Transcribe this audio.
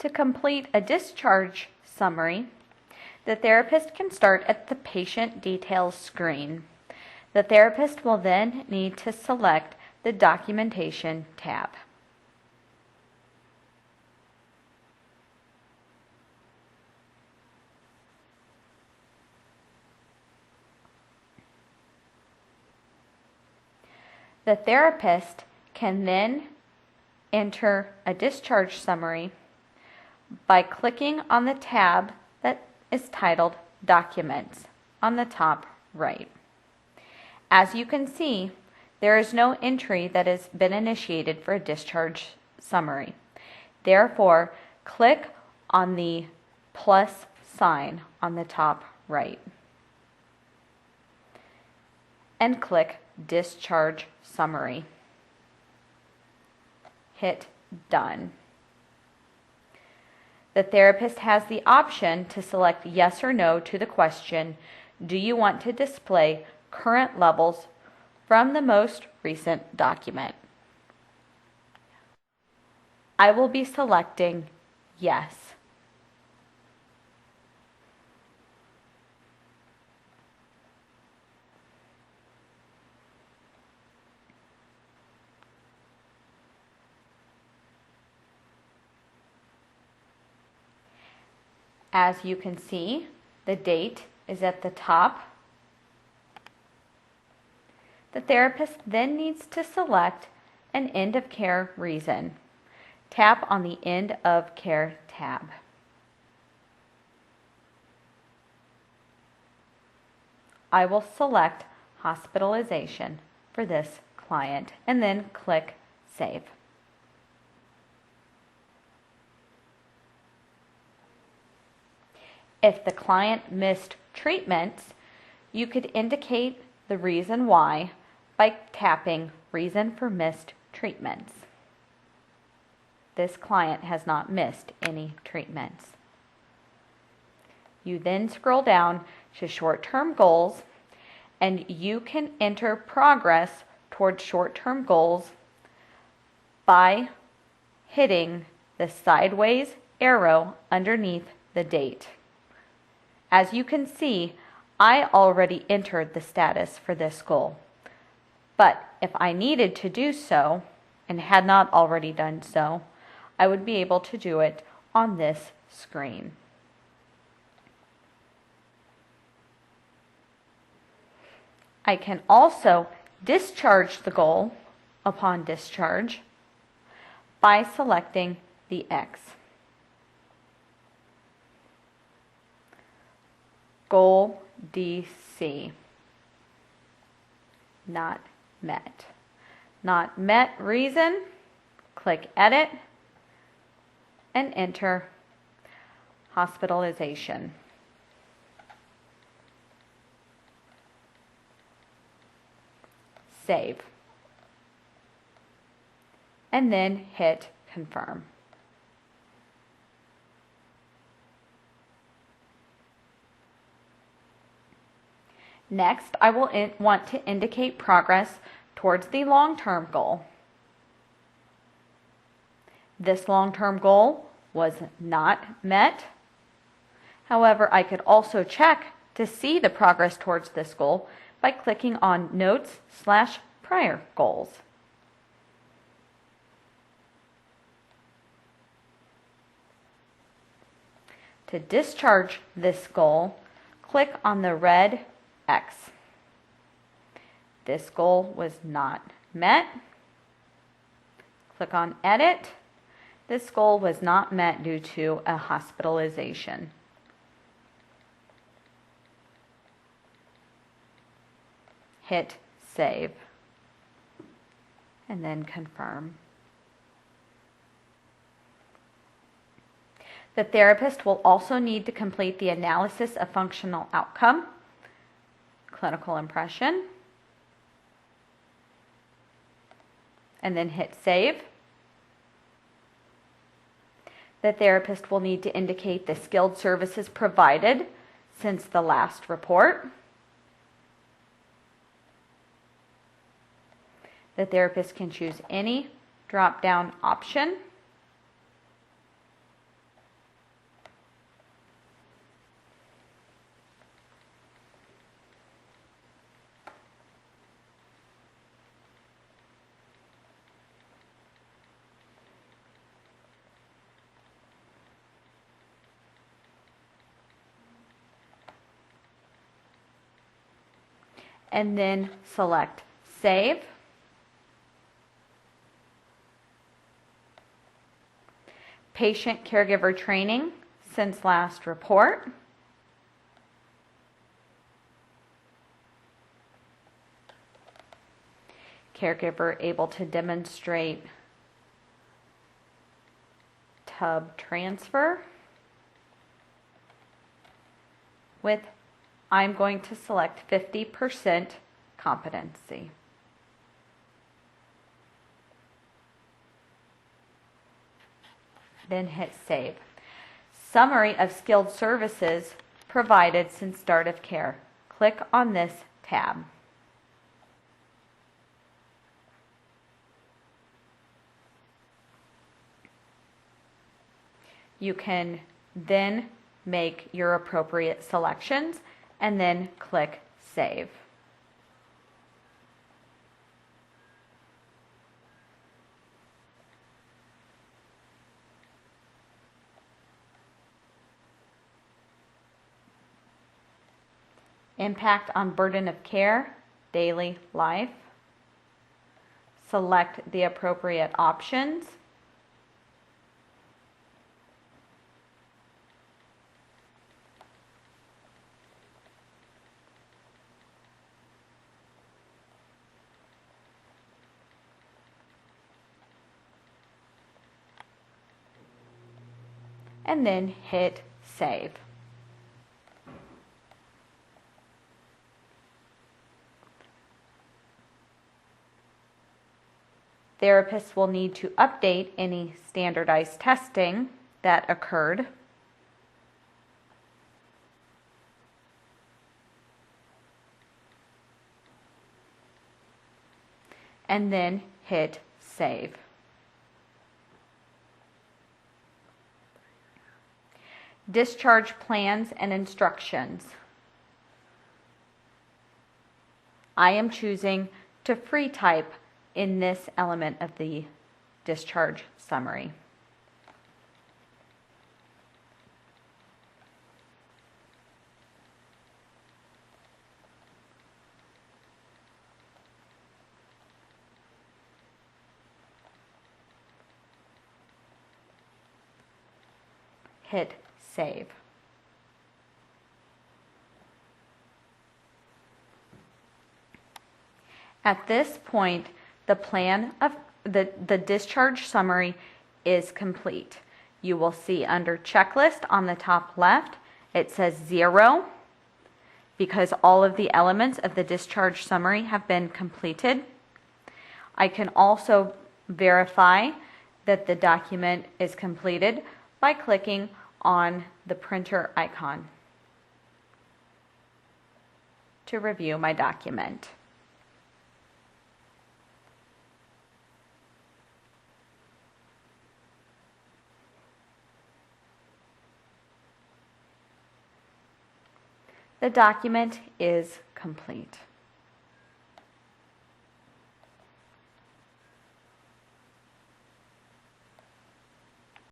To complete a discharge summary, the therapist can start at the patient details screen. The therapist will then need to select the Documentation tab. The therapist can then enter a discharge summary by clicking on the tab that is titled Documents on the top right. As you can see, there is no entry that has been initiated for a discharge summary. Therefore, click on the plus sign on the top right and click Discharge Summary. Hit Done. The therapist has the option to select yes or no to the question, do you want to display current levels from the most recent document? I will be selecting yes. As you can see, the date is at the top. The therapist then needs to select an end of care reason. Tap on the End of Care tab. I will select hospitalization for this client and then click Save. If the client missed treatments, you could indicate the reason why by tapping Reason for Missed Treatments. This client has not missed any treatments. You then scroll down to short-term goals, and you can enter progress towards short-term goals by hitting the sideways arrow underneath the date. As you can see, I already entered the status for this goal. But if I needed to do so, and had not already done so, I would be able to do it on this screen. I can also discharge the goal upon discharge by selecting the X. Goal DC. Not met. Not met reason. Click Edit and enter hospitalization. Save. And then hit Confirm. Next, I will want to indicate progress towards the long-term goal. This long-term goal was not met. However, I could also check to see the progress towards this goal by clicking on Notes/Prior Goals. To discharge this goal, click on the red X. This goal was not met. Click on Edit. This goal was not met due to a hospitalization. Hit Save and then Confirm. The therapist will also need to complete the analysis of functional outcome, clinical impression, and then hit Save. The therapist will need to indicate the skilled services provided since the last report. The therapist can choose any drop-down option. and then select Save. Patient caregiver training since last report. Caregiver able to demonstrate tub transfer with, I'm going to select 50% competency. Then hit Save. Summary of skilled services provided since start of care. Click on this tab. You can then make your appropriate selections and then click Save. Impact on burden of care, daily life. Select the appropriate options. And then hit Save. Therapists will need to update any standardized testing that occurred. And then hit Save. Discharge plans and instructions. I am choosing to free type in this element of the discharge summary. Hit Save. At this point, the plan of the discharge summary is complete. You will see under checklist on the top left, it says 0 because all of the elements of the discharge summary have been completed. I can also verify that the document is completed by clicking on the printer icon to review my document. The document is complete.